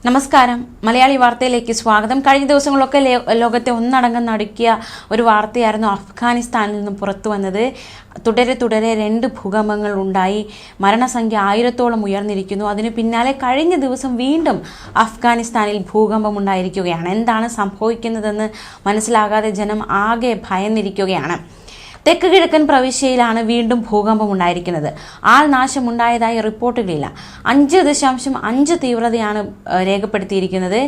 നമസ്കാരം. മലയാളി വാർത്തയിലേക്ക് സ്വാഗതം. കഴിഞ്ഞ ദിവസങ്ങളിലൊക്കെ ലോകത്തെ ഒന്നടങ്കം നടുക്കിയ ഒരു വാർത്തയായിരുന്നു അഫ്ഗാനിസ്ഥാനിൽ നിന്നും പുറത്തു വന്നത്. തുടരെ 2 ഭൂകമ്പങ്ങൾ ഉണ്ടായി. മരണസംഖ്യ 1000-ഓളം ഉയർന്നിരിക്കുന്നു. അതിനു പിന്നാലെ കഴിഞ്ഞ ദിവസം വീണ്ടും അഫ്ഗാനിസ്ഥാനിൽ ഭൂകമ്പം ഉണ്ടായിരിക്കുകയാണ്. എന്താണ് സംഭവിക്കുന്നതെന്ന് മനസ്സിലാകാതെ ജനം ആകെ ഭയന്നിരിക്കുകയാണ്. തെക്ക് കിഴക്കൻ പ്രവിശ്യയിലാണ് വീണ്ടും ഭൂകമ്പം ഉണ്ടായിരിക്കുന്നത്. ആൾനാശമുണ്ടായതായി റിപ്പോർട്ടുകളില്ല. 5.5 തീവ്രതയാണ് രേഖപ്പെടുത്തിയിരിക്കുന്നത്.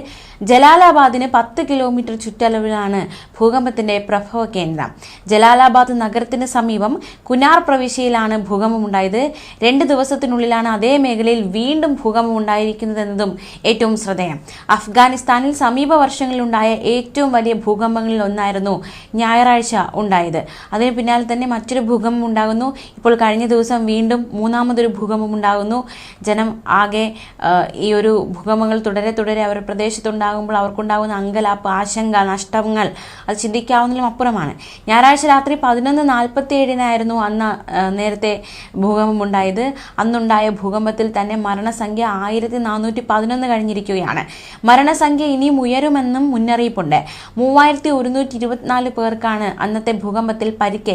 ജലാലാബാദിന് 10 കിലോമീറ്റർ ചുറ്റളവിലാണ് ഭൂകമ്പത്തിന്റെ പ്രഭവ കേന്ദ്രം. ജലാലാബാദ് നഗരത്തിന് സമീപം കുനാർ പ്രവിശ്യയിലാണ് ഭൂകമ്പമുണ്ടായത്. 2 ദിവസത്തിനുള്ളിലാണ് അതേ മേഖലയിൽ വീണ്ടും ഭൂകമ്പം ഉണ്ടായിരിക്കുന്നതെന്നതും ഏറ്റവും ശ്രദ്ധേയം. അഫ്ഗാനിസ്ഥാനിൽ സമീപ വർഷങ്ങളിലുണ്ടായ ഏറ്റവും വലിയ ഭൂകമ്പങ്ങളിൽ ഒന്നായിരുന്നു ഞായറാഴ്ച ഉണ്ടായത്. അതിന് പിന്നാലെ തന്നെ മറ്റൊരു ഭൂകമ്പം ഉണ്ടാകുന്നു. ഇപ്പോൾ കഴിഞ്ഞ ദിവസം വീണ്ടും 3ാമതൊരു ഭൂകമ്പം ഉണ്ടാകുന്നു. ജനം ആകെ ഈ ഒരു ഭൂകമ്പങ്ങൾ തുടരെ അവരുടെ പ്രദേശത്തുണ്ടാകുമ്പോൾ അവർക്കുണ്ടാകുന്ന അങ്കലാപ്പ്, ആശങ്ക, നഷ്ടങ്ങൾ അത് ചിന്തിക്കാവുന്നതിലും അപ്പുറമാണ്. ഞായറാഴ്ച രാത്രി 11:47 അന്ന് നേരത്തെ ഭൂകമ്പം ഉണ്ടായത്. അന്നുണ്ടായ ഭൂകമ്പത്തിൽ തന്നെ മരണസംഖ്യ 1411 കഴിഞ്ഞിരിക്കുകയാണ്. മരണസംഖ്യ ഇനിയും ഉയരുമെന്നും മുന്നറിയിപ്പുണ്ട്. 3124 പേർക്കാണ് അന്നത്തെ ഭൂകമ്പത്തിൽ പരിക്കേറ്റത്.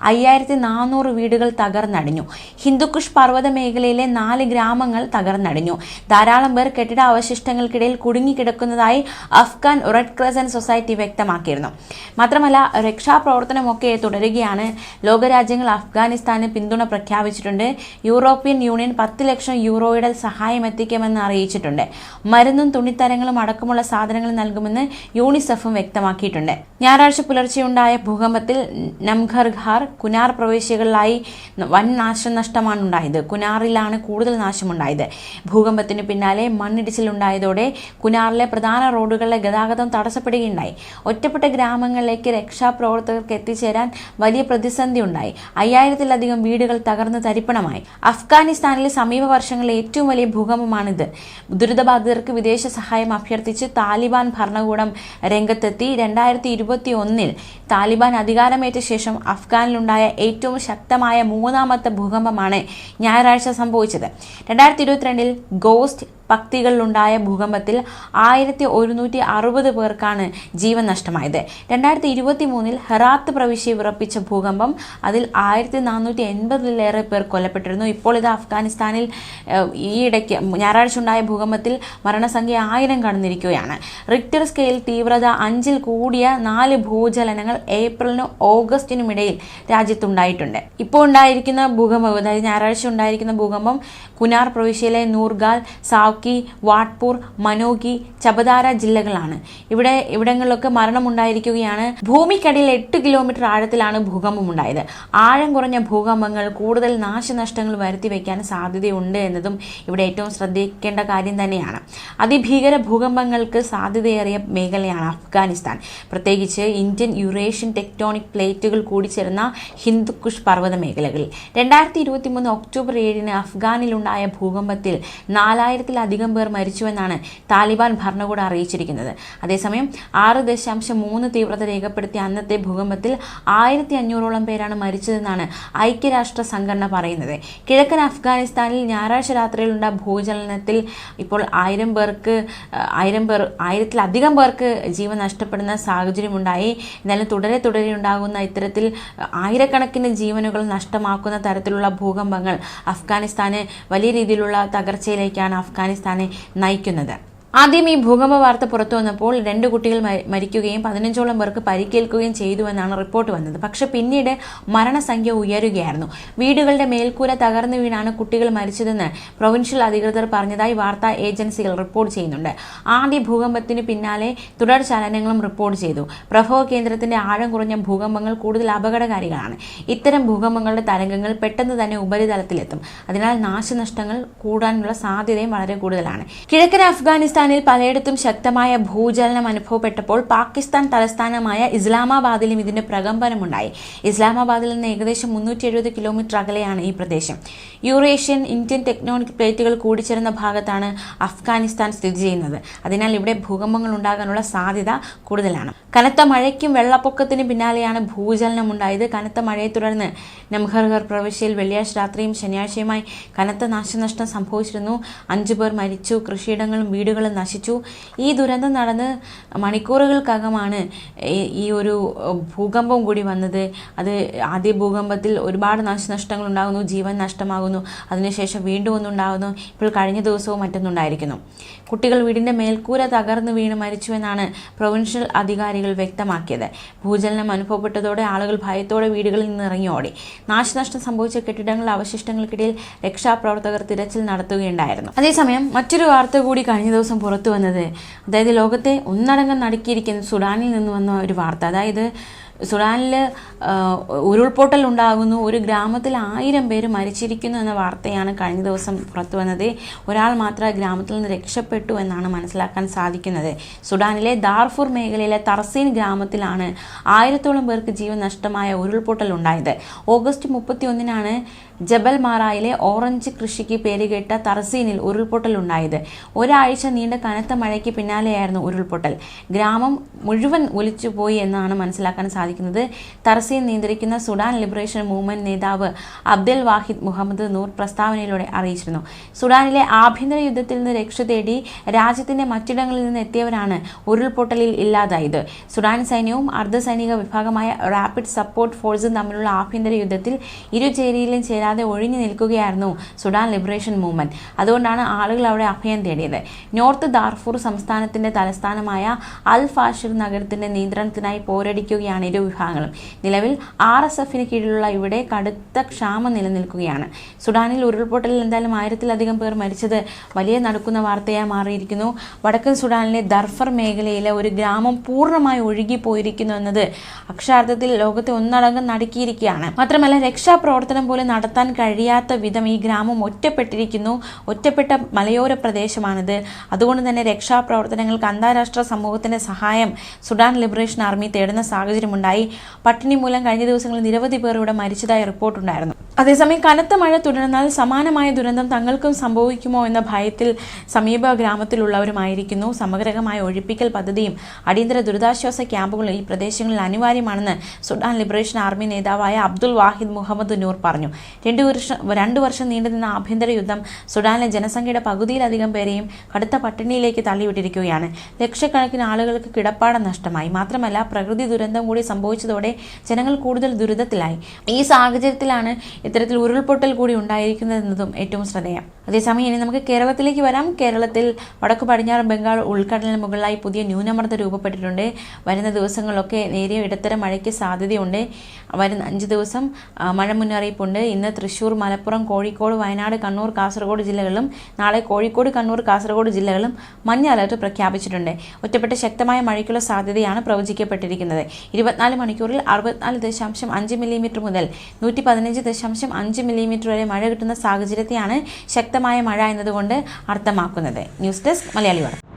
5400 വീടുകൾ തകർന്നടിഞ്ഞു. ഹിന്ദുക്കുഷ് പർവ്വത മേഖലയിലെ 4 ഗ്രാമങ്ങൾ തകർന്നടിഞ്ഞു. ധാരാളം പേർ കെട്ടിട അവശിഷ്ടങ്ങൾക്കിടയിൽ കുടുങ്ങിക്കിടക്കുന്നതായി അഫ്ഗാൻ റെഡ് ക്രസന്റ് സൊസൈറ്റി വ്യക്തമാക്കിയിരുന്നു. മാത്രമല്ല, രക്ഷാപ്രവർത്തനമൊക്കെ തുടരുകയാണ്. ലോകരാജ്യങ്ങൾ അഫ്ഗാനിസ്ഥാന് പിന്തുണ പ്രഖ്യാപിച്ചിട്ടുണ്ട്. യൂറോപ്യൻ യൂണിയൻ 10 ലക്ഷം യൂറോയുടെ സഹായം എത്തിക്കുമെന്ന് അറിയിച്ചിട്ടുണ്ട്. മരുന്നും തുണിത്തരങ്ങളും അടക്കമുള്ള സാധനങ്ങൾ നൽകുമെന്ന് യൂണിസെഫും വ്യക്തമാക്കിയിട്ടുണ്ട്. ഞായറാഴ്ച പുലർച്ചെയുണ്ടായ ഭൂകമ്പത്തിൽ നംഘർഹാർ, കുനാർ പ്രവിശ്യകളിലായി വൻ നാശനഷ്ടമാണ് ഉണ്ടായത്. കുനാറിലാണ് കൂടുതൽ നാശമുണ്ടായത്. ഭൂകമ്പത്തിന് പിന്നാലെ മണ്ണിടിച്ചിലുണ്ടായതോടെ കുനാറിലെ പ്രധാന റോഡുകളിലെ ഗതാഗതം തടസ്സപ്പെടുകയുണ്ടായി. ഒറ്റപ്പെട്ട ഗ്രാമങ്ങളിലേക്ക് രക്ഷാപ്രവർത്തകർക്ക് എത്തിച്ചേരാൻ വലിയ പ്രതിസന്ധി ഉണ്ടായി. 5000-ലധികം വീടുകൾ തകർന്ന് തരിപ്പണമായി. അഫ്ഗാനിസ്ഥാനിൽ സമീപ വർഷങ്ങളിലെ ഏറ്റവും വലിയ ഭൂകമ്പമാണിത്. ദുരിതബാധിതർക്ക് വിദേശ സഹായം അഭ്യർത്ഥിച്ച് താലിബാൻ ഭരണകൂടം രംഗത്തെത്തി. 2021 താലിബാൻ അധികാരമേറ്റ ശേഷം അഫ്ഗാനിലുണ്ടായ ഏറ്റവും ശക്തമായ 3ാമത്തെ ഭൂകമ്പമാണ് ഞായറാഴ്ച സംഭവിച്ചത്. 2022 ഗോസ്റ്റ് പക്തികളിലുണ്ടായ ഭൂകമ്പത്തിൽ 1160 പേർക്കാണ് ജീവൻ നഷ്ടമായത്. 2023 ഹെറാത്ത് പ്രവിശ്യ വിറപ്പിച്ച ഭൂകമ്പം, അതിൽ 1480-ലേറെ പേർ കൊല്ലപ്പെട്ടിരുന്നു. ഇപ്പോൾ ഇത് അഫ്ഗാനിസ്ഥാനിൽ ഈയിടയ്ക്ക് ഞായറാഴ്ച ഉണ്ടായ ഭൂകമ്പത്തിൽ മരണസംഖ്യ 1000 കടന്നിരിക്കുകയാണ്. റിക്ടർ സ്കെയിൽ തീവ്രത 5-ൽ കൂടിയ 4 ഭൂചലനങ്ങൾ ഏപ്രിലിനും ഓഗസ്റ്റിനുമിടയിൽ രാജ്യത്തുണ്ടായിട്ടുണ്ട്. ഇപ്പോൾ ഉണ്ടായിരിക്കുന്ന ഭൂകമ്പം, അതായത് ഞായറാഴ്ച ഉണ്ടായിരിക്കുന്ന ഭൂകമ്പം കുനാർ പ്രവിശ്യയിലെ നൂർഗാൽ, സാവ്കി, വാട്ട്പൂർ, മനോഗി, ചബദാര ജില്ലകളാണ്. ഇവിടങ്ങളിലൊക്കെ മരണമുണ്ടായിരിക്കുകയാണ്. ഭൂമിക്കടിയിൽ 8 കിലോമീറ്റർ ആഴത്തിലാണ് ഭൂകമ്പം ഉണ്ടായത്. ആഴം കുറഞ്ഞ ഭൂകമ്പങ്ങൾ കൂടുതൽ നാശനഷ്ടങ്ങൾ വരുത്തിവെക്കാൻ സാധ്യതയുണ്ട് എന്നതും ഇവിടെ ഏറ്റവും ശ്രദ്ധിക്കേണ്ട കാര്യം തന്നെയാണ്. അതിഭീകര ഭൂകമ്പങ്ങൾക്ക് സാധ്യതയേറിയ മേഖലയാണ് അഫ്ഗാനിസ്ഥാൻ. പ്രത്യേകിച്ച് ഇന്ത്യൻ യുറേഷ്യൻ ടെക്ടോണിക് പ്ലേറ്റുകൾ കൂടിച്ചേരുന്ന ഹിന്ദുക്കുഷ് പർവ്വത മേഖലകളിൽ. 2023 ഒക്ടോബർ 7 അഫ്ഗാനിലുണ്ടായ ഭൂകമ്പത്തിൽ 4000-ലധികം പേർ മരിച്ചുവെന്നാണ് താലിബാൻ ഭരണകൂടം അറിയിച്ചിരിക്കുന്നത്. അതേസമയം 6.3 തീവ്രത രേഖപ്പെടുത്തിയ അന്നത്തെ ഭൂകമ്പത്തിൽ 1500-ഓളം പേരാണ് മരിച്ചതെന്നാണ് ഐക്യരാഷ്ട്ര സംഘടന പറയുന്നത്. കിഴക്കൻ അഫ്ഗാനിസ്ഥാനിൽ ഞായറാഴ്ച രാത്രിയിലുണ്ടായ ഭൂചലനത്തിൽ ഇപ്പോൾ 1000-ലധികം പേർക്ക് ജീവൻ നഷ്ടപ്പെടുന്ന സാഹചര്യമുണ്ടായി. എന്നാലും തുടരെ ഉണ്ടാകുന്ന ഇത്തരത്തിൽ ആയിരക്കണക്കിന് ജീവനുകൾ നഷ്ടമാക്കുന്ന തരത്തിലുള്ള ഭൂകമ്പങ്ങൾ അഫ്ഗാനിസ്ഥാന് വലിയ രീതിയിലുള്ള തകർച്ചയിലേക്കാണ് അഫ്ഗാനിസ്ഥാനെ നയിക്കുന്നത്. ആദ്യം ഈ ഭൂകമ്പ വാർത്ത പുറത്തു വന്നപ്പോൾ 2 കുട്ടികൾ മരിക്കുകയും 15ഓളം പേർക്ക് പരിക്കേൽക്കുകയും ചെയ്തുവെന്നാണ് റിപ്പോർട്ട് വന്നത്. പക്ഷെ പിന്നീട് മരണസംഖ്യ ഉയരുകയായിരുന്നു. വീടുകളുടെ മേൽക്കൂര തകർന്നു വീണാണ് കുട്ടികൾ മരിച്ചതെന്ന് പ്രൊവിൻഷ്യൽ അധികൃതർ പറഞ്ഞതായി വാർത്താ ഏജൻസികൾ റിപ്പോർട്ട് ചെയ്യുന്നുണ്ട്. ആദ്യ ഭൂകമ്പത്തിന് പിന്നാലെ തുടർ ചലനങ്ങളും റിപ്പോർട്ട് ചെയ്തു. പ്രഭവ കേന്ദ്രത്തിന്റെ ആഴം കുറഞ്ഞ ഭൂകമ്പങ്ങൾ കൂടുതൽ അപകടകാരികളാണ്. ഇത്തരം ഭൂകമ്പങ്ങളുടെ തരംഗങ്ങൾ പെട്ടെന്ന് തന്നെ ഉപരിതലത്തിലെത്തും. അതിനാൽ നാശനഷ്ടങ്ങൾ കൂടാനുള്ള സാധ്യതയും വളരെ കൂടുതലാണ്. കിഴക്കൻ അഫ്ഗാനിസ്ഥാൻ പലയിടത്തും ശക്തമായ ഭൂചലനം അനുഭവപ്പെട്ടപ്പോൾ പാകിസ്ഥാൻ തലസ്ഥാനമായ ഇസ്ലാമാബാദിലും ഇതിന്റെ പ്രകമ്പനമുണ്ടായി. ഇസ്ലാമാബാദിൽ നിന്ന് ഏകദേശം 370 കിലോമീറ്റർ അകലെയാണ് ഈ പ്രദേശം. യൂറേഷ്യൻ ഇന്ത്യൻ ടെക്ടോണിക് പ്ലേറ്റുകൾ കൂടിച്ചേരുന്ന ഭാഗത്താണ് അഫ്ഗാനിസ്ഥാൻ സ്ഥിതി ചെയ്യുന്നത്. അതിനാൽ ഇവിടെ ഭൂകമ്പങ്ങൾ ഉണ്ടാകാനുള്ള സാധ്യത കൂടുതലാണ്. കനത്ത മഴയ്ക്കും വെള്ളപ്പൊക്കത്തിനും പിന്നാലെയാണ് ഭൂചലനം ഉണ്ടായത്. കനത്ത മഴയെ തുടർന്ന് നംഘർഹർ പ്രവിശ്യയിൽ വെള്ളിയാഴ്ച രാത്രിയും ശനിയാഴ്ചയുമായി കനത്ത നാശനഷ്ടം സംഭവിച്ചിരുന്നു. 5 പേർ മരിച്ചു. കൃഷിയിടങ്ങളും വീടുകളും വീടുകളും നശിച്ചു. ഈ ദുരന്തം നടന്ന് മണിക്കൂറുകൾക്കകമാണ് ഈ ഒരു ഭൂകമ്പം കൂടി വന്നത്. അത് ആദ്യ ഭൂകമ്പത്തിൽ ഒരുപാട് നാശനഷ്ടങ്ങൾ ഉണ്ടാകുന്നു, ജീവൻ നഷ്ടമാകുന്നു, അതിനുശേഷം വീണ്ടും ഒന്നുണ്ടാകുന്നു, ഇപ്പോൾ കഴിഞ്ഞ ദിവസവും മറ്റൊന്നുണ്ടായിരിക്കുന്നു. കുട്ടികൾ വീടിൻ്റെ മേൽക്കൂര തകർന്നു വീണ് മരിച്ചുവെന്നാണ് പ്രൊവിൻഷ്യൽ അധികാരികൾ വ്യക്തമാക്കിയത്. ഭൂചലനം അനുഭവപ്പെട്ടതോടെ ആളുകൾ ഭയത്തോടെ വീടുകളിൽ നിന്ന് ഇറങ്ങിയോടി. നാശനഷ്ടം സംഭവിച്ച കെട്ടിടങ്ങളുടെ അവശിഷ്ടങ്ങൾക്കിടയിൽ രക്ഷാപ്രവർത്തകർ തിരച്ചിൽ നടത്തുകയുണ്ടായിരുന്നു. അതേസമയം മറ്റൊരു വാർത്ത കൂടി കഴിഞ്ഞ ദിവസം പുറത്തു വന്നത്, അതായത് ലോകത്തെ ഒന്നടങ്കം നടുക്കിയിരിക്കുന്ന സുഡാനിൽ നിന്ന് വന്ന ഒരു വാർത്ത. അതായത് സുഡാനിൽ ഉരുൾപൊട്ടൽ ഉണ്ടാകുന്നു, ഒരു ഗ്രാമത്തിൽ 1000 പേര് മരിച്ചിരിക്കുന്നു എന്ന വാർത്തയാണ് കഴിഞ്ഞ ദിവസം പുറത്തു വന്നത്. ഒരാൾ മാത്രം ഗ്രാമത്തിൽ നിന്ന് രക്ഷപ്പെട്ടു എന്നാണ് മനസ്സിലാക്കാൻ സാധിക്കുന്നത്. സുഡാനിലെ ദാർഫൂർ മേഖലയിലെ തർസീൻ ഗ്രാമത്തിലാണ് 1000-ഓളം പേർക്ക് ജീവൻ നഷ്ടമായ ഉരുൾപൊട്ടൽ ഉണ്ടായത്. ഓഗസ്റ്റ് 31-നാണ് ജബൽ മാറായിലെ ഓറഞ്ച് കൃഷിക്ക് പേരുകേട്ട തർസീനിൽ ഉരുൾപൊട്ടൽ ഉണ്ടായത്. ഒരാഴ്ച നീണ്ട കനത്ത മഴയ്ക്ക് പിന്നാലെയായിരുന്നു ഉരുൾപൊട്ടൽ. ഗ്രാമം മുഴുവൻ ഒലിച്ചുപോയി എന്നാണ് മനസ്സിലാക്കാൻ സാധിക്കുന്നത്. തർസീൻ നിയന്ത്രിക്കുന്ന സുഡാൻ ലിബറേഷൻ മൂവ്മെന്റ് നേതാവ് അബ്ദുൽ വാഹിദ് മുഹമ്മദ് നൂർ പ്രസ്താവനയിലൂടെ അറിയിച്ചിരുന്നു. സുഡാനിലെ ആഭ്യന്തര യുദ്ധത്തിൽ നിന്ന് രക്ഷ തേടി രാജ്യത്തിന്റെ മറ്റിടങ്ങളിൽ നിന്ന് എത്തിയവരാണ് ഉരുൾപൊട്ടലിൽ ഇല്ലാതായത്. സുഡാൻ സൈന്യവും അർദ്ധസൈനിക വിഭാഗമായ റാപ്പിഡ് സപ്പോർട്ട് ഫോഴ്സും തമ്മിലുള്ള ആഭ്യന്തര യുദ്ധത്തിൽ ഇരുചേരിയിലും ചേരാതെ ഒഴിഞ്ഞു നിൽക്കുകയായിരുന്നു സുഡാൻ ലിബറേഷൻ മൂവ്മെന്റ്. അതുകൊണ്ടാണ് ആളുകൾ അവിടെ അഭയം തേടിയത്. നോർത്ത് ദാർഫൂർ സംസ്ഥാനത്തിന്റെ തലസ്ഥാനമായ അൽ ഫാഷിർ നഗരത്തിന്റെ നിയന്ത്രണത്തിനായി പോരടിക്കുകയാണ് ഇരു വിഭാഗങ്ങളും. നിലവിൽ RSFന് കീഴിലുള്ള ഇവിടെ കടുത്ത ക്ഷാമം നിലനിൽക്കുകയാണ്. സുഡാനിൽ ഉരുൾപൊട്ടലിൽ എന്തായാലും 1000-ലധികം പേർ മരിച്ചത് വലിയ നടക്കുന്ന വാർത്തയായി മാറിയിരിക്കുന്നു. വടക്കൻ സുഡാനിലെ ദർഫർ മേഖലയിലെ ഒരു ഗ്രാമം പൂർണ്ണമായി ഒഴുകിപ്പോയിരിക്കുന്നു എന്നത് അക്ഷരാർത്ഥത്തിൽ ലോകത്തെ ഒന്നടങ്കം നടുക്കിയിരിക്കുകയാണ്. മാത്രമല്ല രക്ഷാപ്രവർത്തനം പോലും നടത്താൻ കഴിയാത്ത വിധം ഈ ഗ്രാമം ഒറ്റപ്പെട്ടിരിക്കുന്നു. ഒറ്റപ്പെട്ട മലയോര പ്രദേശമാണിത്. അതുകൊണ്ട് തന്നെ രക്ഷാപ്രവർത്തനങ്ങൾക്ക് അന്താരാഷ്ട്ര സമൂഹത്തിന്റെ സഹായം സുഡാൻ ലിബറേഷൻ ആർമി തേടുന്ന സാഹചര്യമുണ്ടായി. പട്ടിണി മൂലം കഴിഞ്ഞ ദിവസങ്ങളിൽ നിരവധി പേർ ഇവിടെ മരിച്ചതായി റിപ്പോർട്ടുണ്ടായിരുന്നു. അതേസമയം കനത്ത മഴ തുടർന്നാൽ സമാനമായ ദുരന്തം തങ്ങൾക്കും സംഭവിക്കുമോ എന്ന ഭയത്തിൽ സമീപ ഗ്രാമത്തിലുള്ളവരുമായിരിക്കുന്നു. സമഗ്രമായ ഒഴിപ്പിക്കൽ പദ്ധതിയും അടിയന്തര ദുരിതാശ്വാസ ക്യാമ്പുകളും ഈ പ്രദേശങ്ങളിൽ അനിവാര്യമാണെന്ന് സുഡാൻ ലിബറേഷൻ ആർമി നേതാവായ അബ്ദുൽ വാഹിദ് മുഹമ്മദ് നൂർ പറഞ്ഞു. 2 വർഷം നീണ്ടുനിന്ന ആഭ്യന്തര യുദ്ധം സുഡാനിലെ ജനസംഖ്യയുടെ പകുതിയിലധികം പേരെയും കടുത്ത പട്ടിണിയിലേക്ക് തള്ളിവിട്ടിരിക്കുകയാണ്. ലക്ഷക്കണക്കിന് ആളുകൾക്ക് കിടപ്പാടം നഷ്ടമായി. മാത്രമല്ല പ്രകൃതി ദുരന്തം കൂടി സംഭവിച്ചതോടെ ജനങ്ങൾ കൂടുതൽ ദുരിതത്തിലായി. ഈ സാഹചര്യത്തിലാണ് ഇത്തരത്തിൽ ഉരുൾപൊട്ടൽ കൂടി ഉണ്ടായിരിക്കുന്നതെന്നതും ഏറ്റവും ശ്രദ്ധേയം. അതേസമയം ഇനി നമുക്ക് കേരളത്തിലേക്ക് വരാം. കേരളത്തിൽ വടക്കു പടിഞ്ഞാറ് ബംഗാൾ ഉൾക്കടലിന് മുകളിലായി പുതിയ ന്യൂനമർദ്ദം രൂപപ്പെട്ടിട്ടുണ്ട്. വരുന്ന ദിവസങ്ങളിലൊക്കെ നേരിയ ഇടത്തരം മഴയ്ക്ക് സാധ്യതയുണ്ട്. വരുന്ന 5 ദിവസം മഴ മുന്നറിയിപ്പുണ്ട്. ഇന്ന് തൃശ്ശൂർ, മലപ്പുറം, കോഴിക്കോട്, വയനാട്, കണ്ണൂർ, കാസർഗോഡ് ജില്ലകളിലും നാളെ കോഴിക്കോട്, കണ്ണൂർ, കാസർഗോഡ് ജില്ലകളിലും മഞ്ഞ അലർട്ട് പ്രഖ്യാപിച്ചിട്ടുണ്ട്. ഒറ്റപ്പെട്ട ശക്തമായ മഴയ്ക്കുള്ള സാധ്യതയാണ് പ്രവചിക്കപ്പെട്ടിരിക്കുന്നത്. 24 മണിക്കൂറിൽ 64.5 മില്ലിമീറ്റർ മുതൽ 115.5 മില്ലിമീറ്റർ വരെ മഴ കിട്ടുന്ന സാഹചര്യത്തെയാണ് ശക്തമായ മഴ എന്നതുകൊണ്ട് അർത്ഥമാക്കുന്നത്. ന്യൂസ് ഡെസ്ക് മലയാളി വാർത്ത.